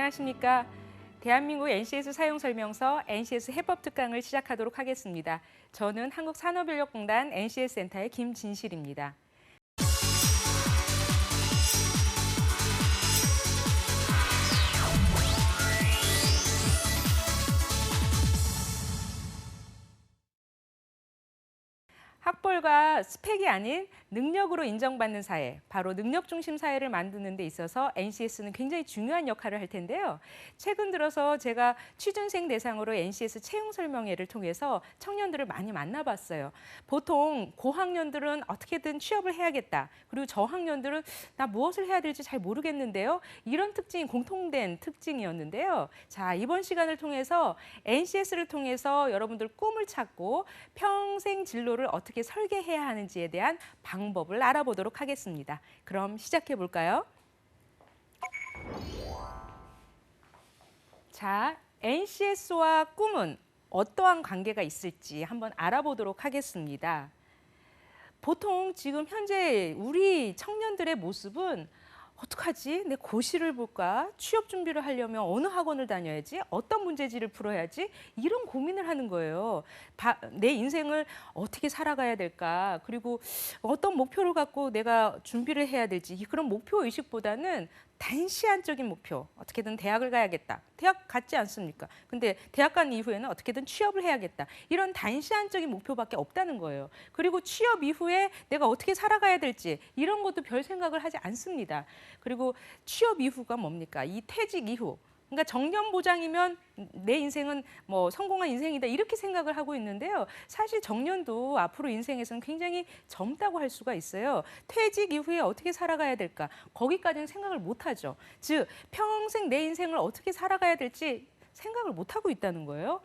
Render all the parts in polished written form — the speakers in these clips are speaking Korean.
안녕하십니까. 대한민국 NCS 사용설명서 NCS 해법 특강을 시작하도록 하겠습니다. 저는 한국산업인력공단 NCS 센터의 김진실입니다. 학벌과 스펙이 아닌 능력으로 인정받는 사회, 바로 능력 중심 사회를 만드는 데 있어서 NCS는 굉장히 중요한 역할을 할 텐데요. 최근 들어서 제가 취준생 대상으로 NCS 채용 설명회를 통해서 청년들을 많이 만나봤어요. 보통 고학년들은 어떻게든 취업을 해야겠다. 그리고 저학년들은 나 무엇을 해야 될지 잘 모르겠는데요. 이런 특징이 공통된 특징이었는데요. 자, 이번 시간을 통해서 NCS를 통해서 여러분들 꿈을 찾고 평생 진로를 어떻게 설계해야 하는지에 대한 방법을 알아보도록 하겠습니다. 그럼 시작해 볼까요? 자, NCS와 꿈은 어떠한 관계가 있을지 한번 알아보도록 하겠습니다. 보통 지금 현재 우리 청년들의 모습은 어떡하지? 내 고시를 볼까? 취업 준비를 하려면 어느 학원을 다녀야지? 어떤 문제지를 풀어야지? 이런 고민을 하는 거예요. 내 인생을 어떻게 살아가야 될까? 그리고 어떤 목표를 갖고 내가 준비를 해야 될지 그런 목표 의식보다는 단시한적인 목표, 어떻게든 대학을 가야겠다. 대학 갔지 않습니까? 근데 대학 간 이후에는 어떻게든 취업을 해야겠다. 이런 단시한적인 목표밖에 없다는 거예요. 그리고 취업 이후에 내가 어떻게 살아가야 될지 이런 것도 별 생각을 하지 않습니다. 그리고 취업 이후가 뭡니까? 이 퇴직 이후. 그러니까 정년보장이면 내 인생은 뭐 성공한 인생이다 이렇게 생각을 하고 있는데요. 사실 정년도 앞으로 인생에서는 굉장히 젊다고 할 수가 있어요. 퇴직 이후에 어떻게 살아가야 될까? 거기까지는 생각을 못 하죠. 즉 평생 내 인생을 어떻게 살아가야 될지 생각을 못 하고 있다는 거예요.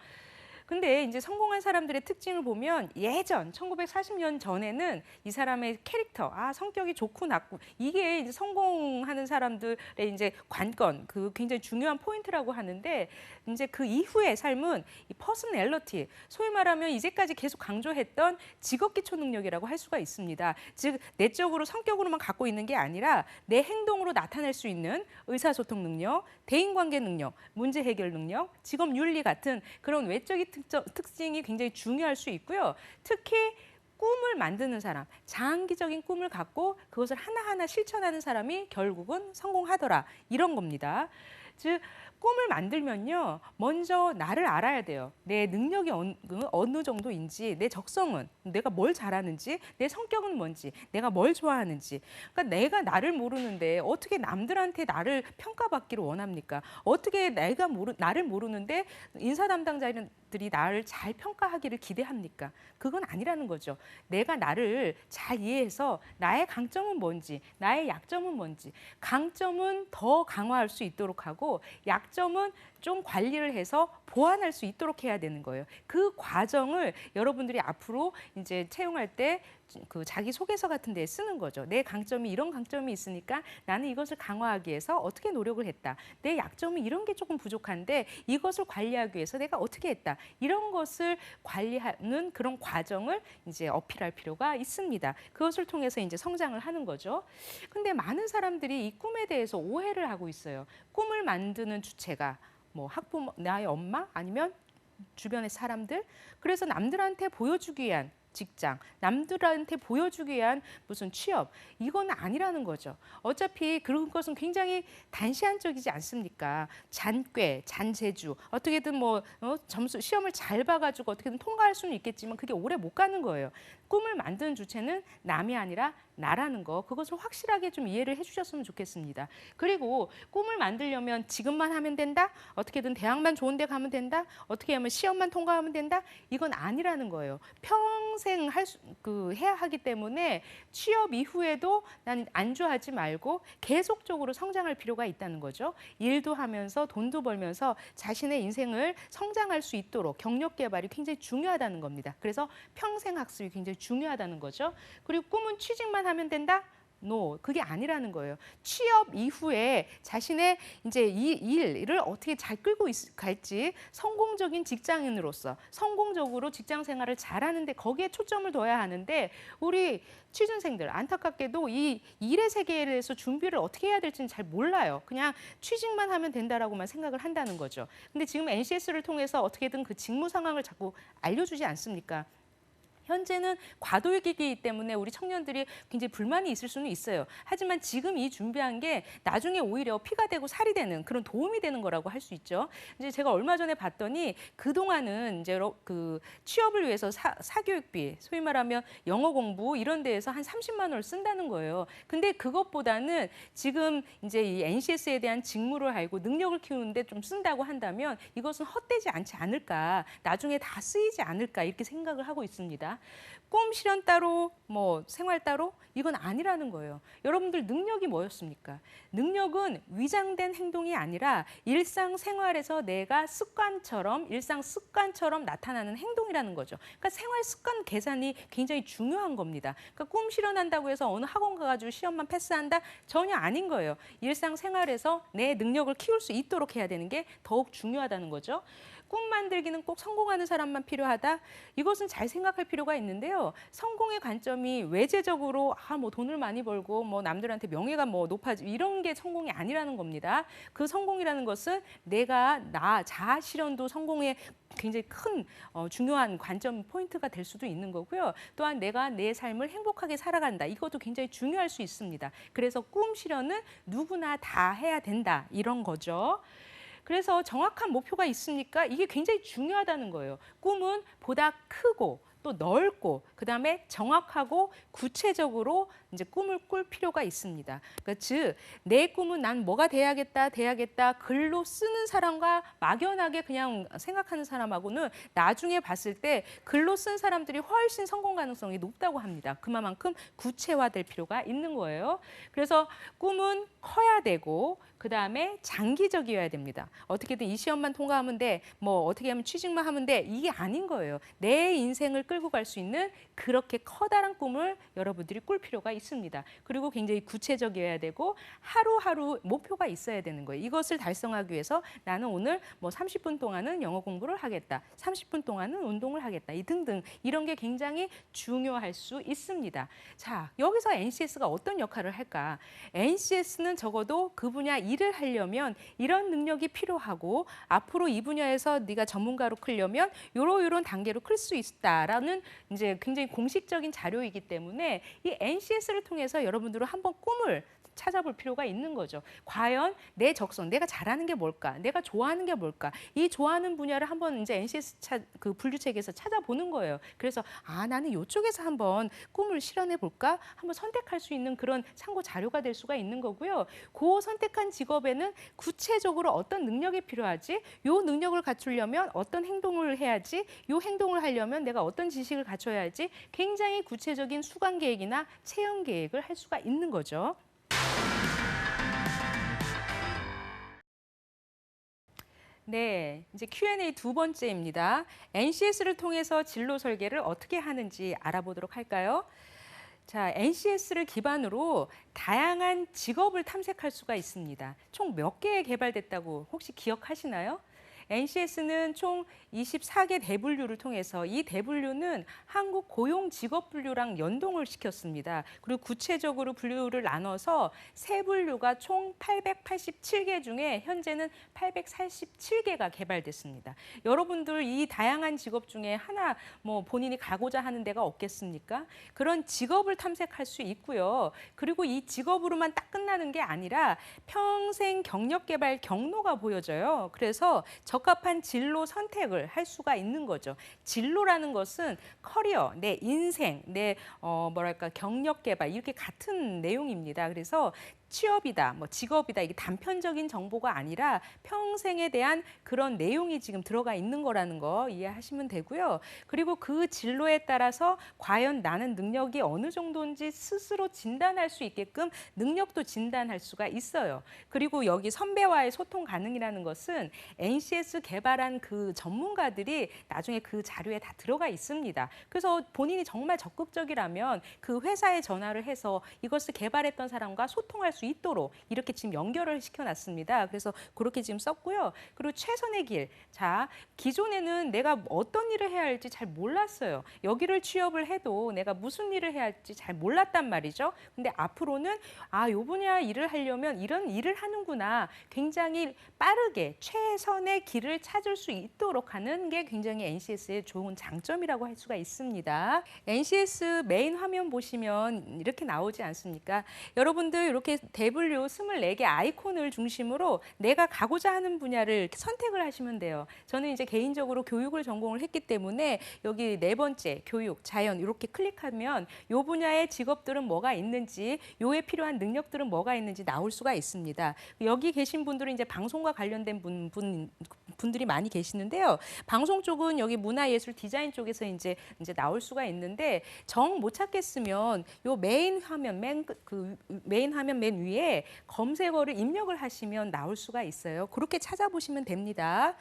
근데 이제 성공한 사람들의 특징을 보면 예전 1940년 전에는 이 사람의 캐릭터, 성격이 좋고 낮고 이게 이제 성공하는 사람들의 이제 관건, 그 굉장히 중요한 포인트라고 하는데 이제 그 이후의 삶은 이 퍼스널리티, 소위 말하면 이제까지 계속 강조했던 직업기초 능력이라고 할 수가 있습니다. 즉 내적으로 성격으로만 갖고 있는 게 아니라 내 행동으로 나타낼 수 있는 의사소통 능력, 대인관계 능력, 문제 해결 능력, 직업 윤리 같은 그런 외적인 특징이 굉장히 중요할 수 있고요. 특히 꿈을 만드는 사람, 장기적인 꿈을 갖고 그것을 하나하나 실천하는 사람이 결국은 성공하더라. 이런 겁니다. 즉 꿈을 만들면요. 먼저 나를 알아야 돼요. 내 능력이 어느 정도인지, 내 적성은, 내가 뭘 잘하는지, 내 성격은 뭔지, 내가 뭘 좋아하는지. 그러니까 내가 나를 모르는데 어떻게 남들한테 나를 평가받기를 원합니까? 어떻게 나를 모르는데 인사 담당자들이 나를 잘 평가하기를 기대합니까? 그건 아니라는 거죠. 내가 나를 잘 이해해서 나의 강점은 뭔지, 나의 약점은 뭔지, 강점은 더 강화할 수 있도록 하고 약점은 좀 관리를 해서 보완할 수 있도록 해야 되는 거예요. 그 과정을 여러분들이 앞으로 이제 채용할 때 그 자기소개서 같은 데에 쓰는 거죠. 내 강점이 이런 강점이 있으니까 나는 이것을 강화하기 위해서 어떻게 노력을 했다. 내 약점은 이런 게 조금 부족한데 이것을 관리하기 위해서 내가 어떻게 했다. 이런 것을 관리하는 그런 과정을 이제 어필할 필요가 있습니다. 그것을 통해서 이제 성장을 하는 거죠. 근데 많은 사람들이 이 꿈에 대해서 오해를 하고 있어요. 꿈을 만드는 주체가 뭐 학부모, 나의 엄마 아니면 주변의 사람들. 그래서 남들한테 보여주기 위한 직장, 남들한테 보여주기 위한 무슨 취업, 이건 아니라는 거죠. 어차피 그런 것은 굉장히 단시한적이지 않습니까? 잔꾀, 잔재주, 어떻게든 점수, 시험을 잘 봐가지고 어떻게든 통과할 수는 있겠지만 그게 오래 못 가는 거예요. 꿈을 만드는 주체는 남이 아니라 나라는 거, 그것을 확실하게 좀 이해를 해주셨으면 좋겠습니다. 그리고 꿈을 만들려면 지금만 하면 된다? 어떻게든 대학만 좋은 데 가면 된다? 어떻게 하면 시험만 통과하면 된다? 이건 아니라는 거예요. 평생 해야 하기 때문에 취업 이후에도 나는 안주하지 말고 계속적으로 성장할 필요가 있다는 거죠. 일도 하면서 돈도 벌면서 자신의 인생을 성장할 수 있도록 경력 개발이 굉장히 중요하다는 겁니다. 그래서 평생 학습이 굉장히 중요하다는 거죠. 그리고 꿈은 취직만 하면 된다? 노, 그게 아니라는 거예요. 취업 이후에 자신의 이제 이 일을 어떻게 잘 끌고 갈지 성공적인 직장인으로서 성공적으로 직장 생활을 잘하는데 거기에 초점을 둬야 하는데 우리 취준생들 안타깝게도 이 일의 세계에 대해서 준비를 어떻게 해야 될지는 잘 몰라요. 그냥 취직만 하면 된다라고만 생각을 한다는 거죠. 근데 지금 NCS를 통해서 어떻게든 그 직무 상황을 자꾸 알려주지 않습니까? 현재는 과도기이기 때문에 우리 청년들이 굉장히 불만이 있을 수는 있어요. 하지만 지금 이 준비한 게 나중에 오히려 피가 되고 살이 되는 그런 도움이 되는 거라고 할 수 있죠. 이제 제가 얼마 전에 봤더니 그동안은 이제 그 취업을 위해서 사교육비, 소위 말하면 영어 공부 이런 데에서 한 30만 원을 쓴다는 거예요. 근데 그것보다는 지금 이제 이 NCS에 대한 직무를 알고 능력을 키우는데 좀 쓴다고 한다면 이것은 헛되지 않지 않을까, 나중에 다 쓰이지 않을까 이렇게 생각을 하고 있습니다. 꿈 실현 따로 뭐 생활 따로 이건 아니라는 거예요. 여러분들 능력이 뭐였습니까? 능력은 위장된 행동이 아니라 일상생활에서 내가 일상 습관처럼 나타나는 행동이라는 거죠. 그러니까 생활 습관 계산이 굉장히 중요한 겁니다. 그러니까 꿈 실현한다고 해서 어느 학원 가가지고 시험만 패스한다? 전혀 아닌 거예요. 일상생활에서 내 능력을 키울 수 있도록 해야 되는 게 더욱 중요하다는 거죠. 꿈 만들기는 꼭 성공하는 사람만 필요하다? 이것은 잘 생각할 필요가 있는데요. 성공의 관점이 외재적으로 뭐 돈을 많이 벌고 뭐 남들한테 명예가 뭐 높아지고 이런 게 성공이 아니라는 겁니다. 그 성공이라는 것은 내가 나 자아 실현도 성공의 굉장히 큰 중요한 관점 포인트가 될 수도 있는 거고요. 또한 내가 내 삶을 행복하게 살아간다. 이것도 굉장히 중요할 수 있습니다. 그래서 꿈 실현은 누구나 다 해야 된다. 이런 거죠. 그래서 정확한 목표가 있으니까 이게 굉장히 중요하다는 거예요. 꿈은 보다 크고 또 넓고 그다음에 정확하고 구체적으로 이제 꿈을 꿀 필요가 있습니다. 그러니까 즉 내 꿈은 난 뭐가 돼야겠다 글로 쓰는 사람과 막연하게 그냥 생각하는 사람하고는 나중에 봤을 때 글로 쓴 사람들이 훨씬 성공 가능성이 높다고 합니다. 그만큼 구체화될 필요가 있는 거예요. 그래서 꿈은 커야 되고 그다음에 장기적이어야 됩니다. 어떻게든 이 시험만 통과하면 돼, 뭐 어떻게 하면 취직만 하면 돼, 이게 아닌 거예요. 내 인생을 끌고 갈 수 있는 그렇게 커다란 꿈을 여러분들이 꿀 필요가 있습니다. 그리고 굉장히 구체적이어야 되고 하루하루 목표가 있어야 되는 거예요. 이것을 달성하기 위해서 나는 오늘 뭐 30분 동안은 영어 공부를 하겠다, 30분 동안은 운동을 하겠다, 이 등등 이런 게 굉장히 중요할 수 있습니다. 자, 여기서 NCS가 어떤 역할을 할까? NCS는 적어도 그 분야 일을 하려면 이런 능력이 필요하고 앞으로 이 분야에서 네가 전문가로 크려면 요런 단계로 클 수 있다라는 이제 굉장히 공식적인 자료이기 때문에 이 NCS를 통해서 여러분들은 한번 꿈을 찾아볼 필요가 있는 거죠. 과연 내 적성, 내가 잘하는 게 뭘까? 내가 좋아하는 게 뭘까? 이 좋아하는 분야를 한번 이제 NCS 그 분류책에서 찾아보는 거예요. 그래서 나는 이쪽에서 한번 꿈을 실현해 볼까? 한번 선택할 수 있는 그런 참고 자료가 될 수가 있는 거고요. 그 선택한 직업에는 구체적으로 어떤 능력이 필요하지? 요 능력을 갖추려면 어떤 행동을 해야지? 요 행동을 하려면 내가 어떤 지식을 갖춰야 할지 굉장히 구체적인 수강 계획이나 채용 계획을 할 수가 있는 거죠. 네, 이제 Q&A 두 번째입니다. NCS를 통해서 진로 설계를 어떻게 하는지 알아보도록 할까요? 자, NCS를 기반으로 다양한 직업을 탐색할 수가 있습니다. 총 몇 개 개발됐다고 혹시 기억하시나요? NCS는 총 24개 대분류를 통해서 이 대분류는 한국 고용직업분류랑 연동을 시켰습니다. 그리고 구체적으로 분류를 나눠서 세 분류가 총 887개 중에 현재는 847개가 개발됐습니다. 여러분들 이 다양한 직업 중에 하나 뭐 본인이 가고자 하는 데가 없겠습니까? 그런 직업을 탐색할 수 있고요. 그리고 이 직업으로만 딱 끝나는 게 아니라 평생 경력 개발 경로가 보여져요. 그래서 적합한 진로 선택을 할 수가 있는 거죠. 진로라는 것은 커리어, 내 인생, 내 뭐랄까 경력 개발 이렇게 같은 내용입니다. 그래서 취업이다, 뭐 직업이다 이게 단편적인 정보가 아니라 평생에 대한 그런 내용이 지금 들어가 있는 거라는 거 이해하시면 되고요. 그리고 그 진로에 따라서 과연 나는 능력이 어느 정도인지 스스로 진단할 수 있게끔 능력도 진단할 수가 있어요. 그리고 여기 선배와의 소통 가능이라는 것은 NCS 개발한 그 전문가들이 나중에 그 자료에 다 들어가 있습니다. 그래서 본인이 정말 적극적이라면 그 회사에 전화를 해서 이것을 개발했던 사람과 소통할 수 있도록 이렇게 지금 연결을 시켜놨습니다. 그래서 그렇게 지금 썼고요. 그리고 최선의 길. 자, 기존에는 내가 어떤 일을 해야 할지 잘 몰랐어요. 여기를 취업을 해도 내가 무슨 일을 해야 할지 잘 몰랐단 말이죠. 근데 앞으로는 요 분야 일을 하려면 이런 일을 하는구나. 굉장히 빠르게 최선의 길을 찾을 수 있도록 하는 게 굉장히 NCS의 좋은 장점이라고 할 수가 있습니다. NCS 메인 화면 보시면 이렇게 나오지 않습니까? 여러분들 이렇게 W 24개 아이콘을 중심으로 내가 가고자 하는 분야를 이렇게 선택을 하시면 돼요. 저는 이제 개인적으로 교육을 전공을 했기 때문에 여기 네 번째 교육, 자연 이렇게 클릭하면 요 분야의 직업들은 뭐가 있는지, 요에 필요한 능력들은 뭐가 있는지 나올 수가 있습니다. 여기 계신 분들은 이제 방송과 관련된 분들이 많이 계시는데요. 방송 쪽은 여기 문화예술 디자인 쪽에서 이제 나올 수가 있는데 정 못 찾겠으면 요 메인 화면 메인 화면 맨 위에 검색어를 입력을 하시면 나올 수가 있어요. 그렇게 찾아보시면 됩니다.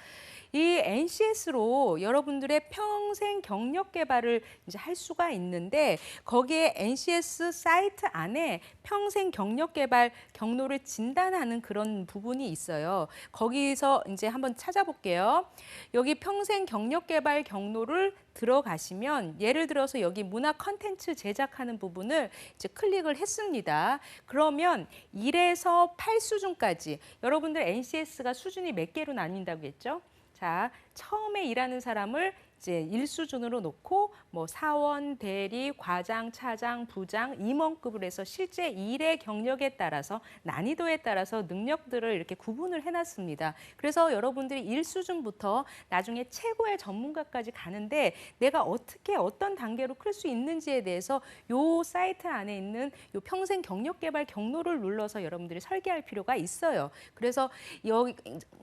이 NCS로 여러분들의 평생 경력 개발을 이제 할 수가 있는데 거기에 NCS 사이트 안에 평생 경력 개발 경로를 진단하는 그런 부분이 있어요. 거기서 이제 한번 찾아볼게요. 여기 평생 경력 개발 경로를 들어가시면 예를 들어서 여기 문화 컨텐츠 제작하는 부분을 이제 클릭을 했습니다. 그러면 1에서 8 수준까지 여러분들 NCS가 수준이 몇 개로 나뉜다고 했죠? 자, 처음에 일하는 사람을 이제 1수준으로 놓고 뭐 사원, 대리, 과장, 차장, 부장, 임원급으로 해서 실제 일의 경력에 따라서 난이도에 따라서 능력들을 이렇게 구분을 해놨습니다. 그래서 여러분들이 1수준부터 나중에 최고의 전문가까지 가는데 내가 어떻게 어떤 단계로 클 수 있는지에 대해서 요 사이트 안에 있는 요 평생 경력 개발 경로를 눌러서 여러분들이 설계할 필요가 있어요. 그래서 여기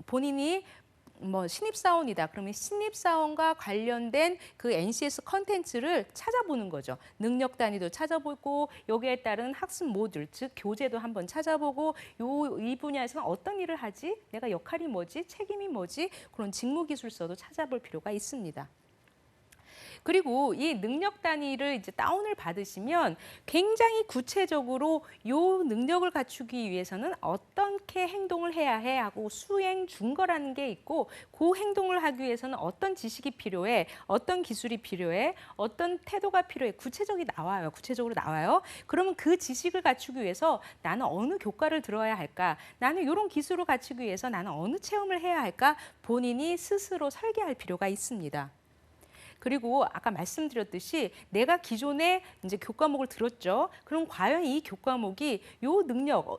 본인이 뭐 신입사원이다. 그러면 신입사원과 관련된 그 NCS 컨텐츠를 찾아보는 거죠. 능력 단위도 찾아보고 여기에 따른 학습 모듈, 즉 교재도 한번 찾아보고 이 분야에서는 어떤 일을 하지? 내가 역할이 뭐지? 책임이 뭐지? 그런 직무 기술서도 찾아볼 필요가 있습니다. 그리고 이 능력 단위를 이제 다운을 받으시면 굉장히 구체적으로 요 능력을 갖추기 위해서는 어떻게 행동을 해야 해 하고 수행 준거라는 게 있고 그 행동을 하기 위해서는 어떤 지식이 필요해, 어떤 기술이 필요해, 어떤 태도가 필요해 구체적으로 나와요. 그러면 그 지식을 갖추기 위해서 나는 어느 교과를 들어야 할까? 나는 이런 기술을 갖추기 위해서 나는 어느 체험을 해야 할까? 본인이 스스로 설계할 필요가 있습니다. 그리고 아까 말씀드렸듯이 내가 기존에 이제 교과목을 들었죠. 그럼 과연 이 교과목이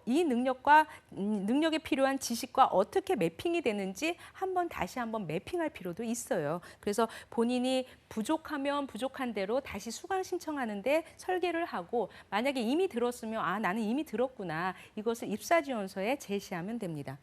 이 능력과 능력에 필요한 지식과 어떻게 매핑이 되는지 다시 한번 매핑할 필요도 있어요. 그래서 본인이 부족하면 부족한 대로 다시 수강 신청하는데 설계를 하고 만약에 이미 들었으면 나는 이미 들었구나. 이것을 입사지원서에 제시하면 됩니다.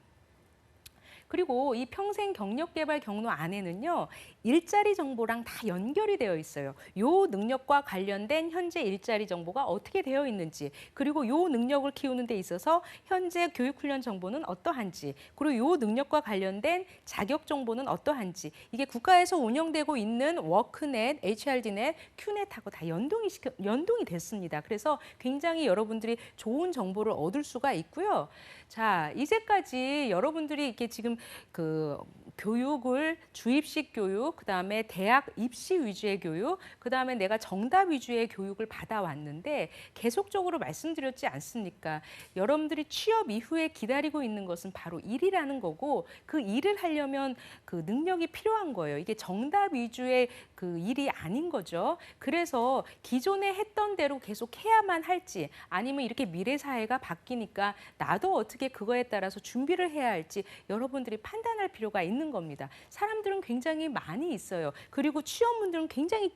그리고 이 평생 경력 개발 경로 안에는요, 일자리 정보랑 다 연결이 되어 있어요. 요 능력과 관련된 현재 일자리 정보가 어떻게 되어 있는지, 그리고 요 능력을 키우는 데 있어서 현재 교육훈련 정보는 어떠한지, 그리고 요 능력과 관련된 자격 정보는 어떠한지, 이게 국가에서 운영되고 있는 워크넷, HRD넷, 큐넷하고 다 연동이 됐습니다. 그래서 굉장히 여러분들이 좋은 정보를 얻을 수가 있고요. 자, 이제까지 여러분들이 이렇게 지금 그 교육을 주입식 교육, 그다음에 대학 입시 위주의 교육, 그다음에 내가 정답 위주의 교육을 받아왔는데 계속적으로 말씀드렸지 않습니까? 여러분들이 취업 이후에 기다리고 있는 것은 바로 일이라는 거고 그 일을 하려면 그 능력이 필요한 거예요. 이게 정답 위주의 그 일이 아닌 거죠. 그래서 기존에 했던 대로 계속 해야만 할지 아니면 이렇게 미래 사회가 바뀌니까 나도 어떻게 그거에 따라서 준비를 해야 할지 여러분들이 판단할 필요가 있는 있는 겁니다. 사람들은 굉장히 많이 있어요. 그리고 취업문들은 굉장히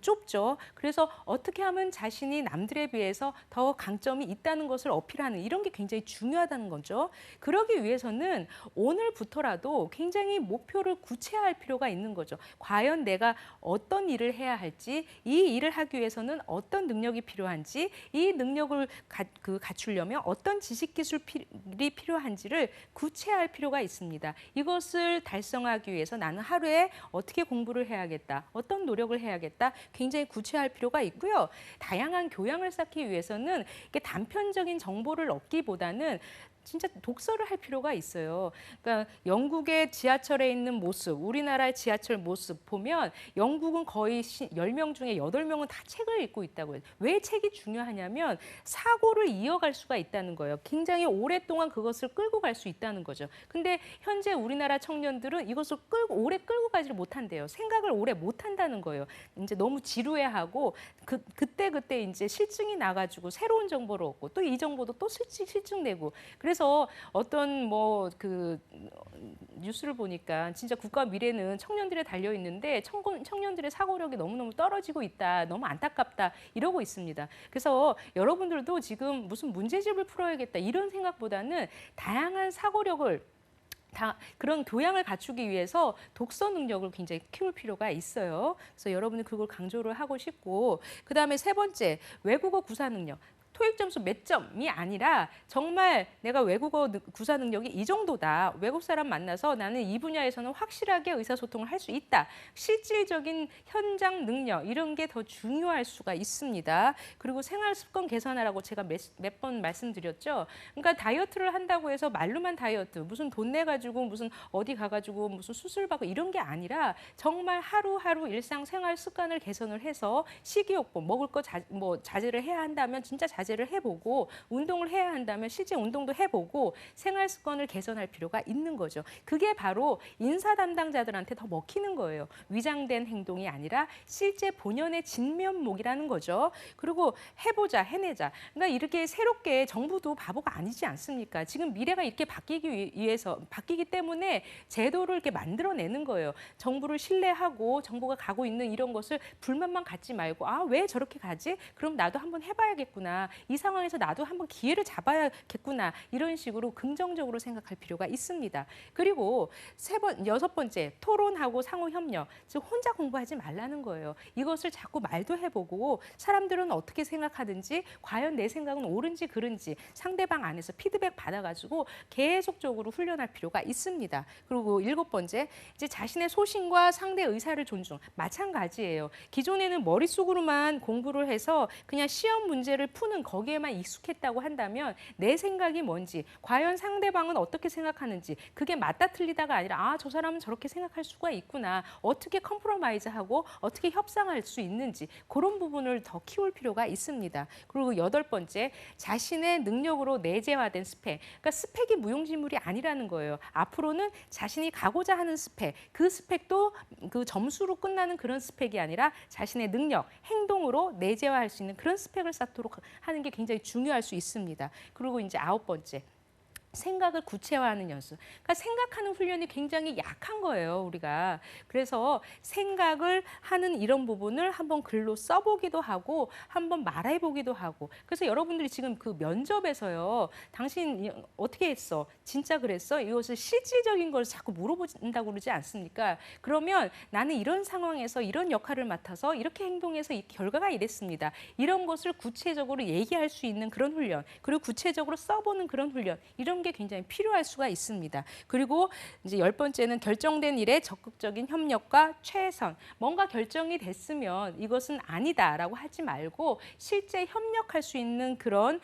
좁죠. 그래서 어떻게 하면 자신이 남들에 비해서 더 강점이 있다는 것을 어필하는 이런 게 굉장히 중요하다는 거죠. 그러기 위해서는 오늘부터라도 굉장히 목표를 구체화할 필요가 있는 거죠. 과연 내가 어떤 일을 해야 할지, 이 일을 하기 위해서는 어떤 능력이 필요한지, 이 능력을 갖추려면 어떤 지식 기술이 필요한지를 구체화할 필요가 있습니다. 이것을 달성하기 위해서 나는 하루에 어떻게 공부를 해야겠다, 어떤 노력을 해야겠다, 굉장히 구체화할 필요가 있고요. 다양한 교양을 쌓기 위해서는 이렇게 단편적인 정보를 얻기보다는 진짜 독서를 할 필요가 있어요. 그러니까 영국의 지하철에 있는 모습, 우리나라의 지하철 모습 보면 영국은 거의 10명 중에 8명은 다 책을 읽고 있다고요. 왜 책이 중요하냐면 사고를 이어갈 수가 있다는 거예요. 굉장히 오랫동안 그것을 끌고 갈 수 있다는 거죠. 근데 현재 우리나라 청년들은 이것을 오래 끌고 가지를 못한대요. 생각을 오래 못한다는 거예요. 이제 너무 지루해하고 그때 이제 실증이 나가지고 새로운 정보를 얻고 또 이 정보도 또 실증 내고 그래서 어떤 뉴스를 보니까 진짜 국가 미래는 청년들에 달려 있는데 청년들의 사고력이 너무너무 떨어지고 있다. 너무 안타깝다. 이러고 있습니다. 그래서 여러분들도 지금 무슨 문제집을 풀어야겠다. 이런 생각보다는 다양한 사고력을 그런 교양을 갖추기 위해서 독서 능력을 굉장히 키울 필요가 있어요. 그래서 여러분은 그걸 강조를 하고 싶고 그다음에 세 번째, 외국어 구사 능력. 토익 점수 몇 점이 아니라 정말 내가 외국어 구사 능력이 이 정도다. 외국 사람 만나서 나는 이 분야에서는 확실하게 의사소통을 할 수 있다. 실질적인 현장 능력 이런 게 더 중요할 수가 있습니다. 그리고 생활 습관 개선하라고 제가 몇 번 말씀드렸죠. 그러니까 다이어트를 한다고 해서 말로만 다이어트, 무슨 돈 내가지고 무슨 어디 가가지고 무슨 수술 받고 이런 게 아니라 정말 하루하루 일상 생활 습관을 개선을 해서 식이요법, 먹을 거 자제를 해야 한다면 진짜 자제를 해보고 운동을 해야 한다면 실제 운동도 해보고 생활 습관을 개선할 필요가 있는 거죠. 그게 바로 인사 담당자들한테 더 먹히는 거예요. 위장된 행동이 아니라 실제 본연의 진면목이라는 거죠. 그리고 해보자, 해내자. 그러니까 이렇게 새롭게 정부도 바보가 아니지 않습니까? 지금 미래가 이렇게 바뀌기 때문에 제도를 이렇게 만들어내는 거예요. 정부를 신뢰하고 정부가 가고 있는 이런 것을 불만만 갖지 말고 왜 저렇게 가지? 그럼 나도 한번 해봐야겠구나. 이 상황에서 나도 한번 기회를 잡아야겠구나. 이런 식으로 긍정적으로 생각할 필요가 있습니다. 그리고 여섯 번째, 토론하고 상호협력. 즉 혼자 공부하지 말라는 거예요. 이것을 자꾸 말도 해보고 사람들은 어떻게 생각하든지 과연 내 생각은 옳은지 그른지 상대방 안에서 피드백 받아가지고 계속적으로 훈련할 필요가 있습니다. 그리고 일곱 번째, 이제 자신의 소신과 상대 의사를 존중. 마찬가지예요. 기존에는 머릿속으로만 공부를 해서 그냥 시험 문제를 푸는 거기에만 익숙했다고 한다면 내 생각이 뭔지, 과연 상대방은 어떻게 생각하는지 그게 맞다 틀리다가 아니라 저 사람은 저렇게 생각할 수가 있구나. 어떻게 컴프로마이즈하고 어떻게 협상할 수 있는지 그런 부분을 더 키울 필요가 있습니다. 그리고 여덟 번째, 자신의 능력으로 내재화된 스펙. 그러니까 스펙이 무용지물이 아니라는 거예요. 앞으로는 자신이 가고자 하는 스펙, 그 스펙도 그 점수로 끝나는 그런 스펙이 아니라 자신의 능력, 행동으로 내재화할 수 있는 그런 스펙을 쌓도록 하는 게 굉장히 중요할 수 있습니다. 그리고 이제 아홉 번째, 생각을 구체화하는 연수. 그러니까 생각하는 훈련이 굉장히 약한 거예요, 우리가. 그래서 생각을 하는 이런 부분을 한번 글로 써보기도 하고 한번 말해보기도 하고. 그래서 여러분들이 지금 그 면접에서요. 당신 어떻게 했어? 진짜 그랬어? 이것을 실질적인 걸 자꾸 물어본다고 그러지 않습니까? 그러면 나는 이런 상황에서 이런 역할을 맡아서 이렇게 행동해서 이 결과가 이랬습니다. 이런 것을 구체적으로 얘기할 수 있는 그런 훈련. 그리고 구체적으로 써보는 그런 훈련. 이런 게 굉장히 필요할 수가 있습니다. 그리고 이제 열 번째는 결정된 일에 적극적인 협력과 최선. 뭔가 결정이 됐으면 이것은 아니다라고 하지 말고 실제 협력할 수 있는 그런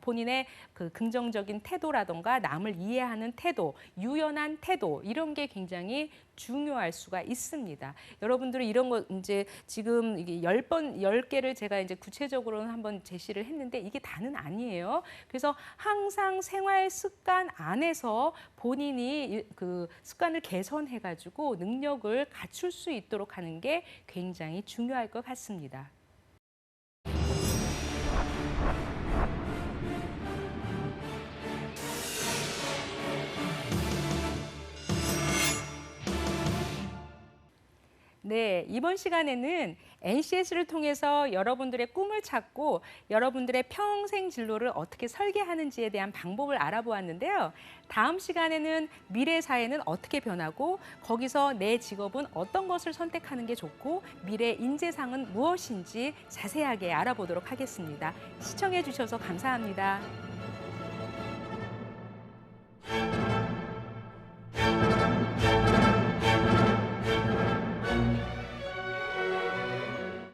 본인의 그 긍정적인 태도라던가 남을 이해하는 태도, 유연한 태도 이런 게 굉장히 중요할 수가 있습니다. 여러분들은 이런 거 이제 지금 이게 10개를 제가 이제 구체적으로는 한번 제시를 했는데 이게 다는 아니에요. 그래서 항상 생활 습관 안에서 본인이 그 습관을 개선해 가지고 능력을 갖출 수 있도록 하는 게 굉장히 중요할 것 같습니다. 네, 이번 시간에는 NCS를 통해서 여러분들의 꿈을 찾고 여러분들의 평생 진로를 어떻게 설계하는지에 대한 방법을 알아보았는데요. 다음 시간에는 미래 사회는 어떻게 변하고 거기서 내 직업은 어떤 것을 선택하는 게 좋고 미래 인재상은 무엇인지 자세하게 알아보도록 하겠습니다. 시청해 주셔서 감사합니다.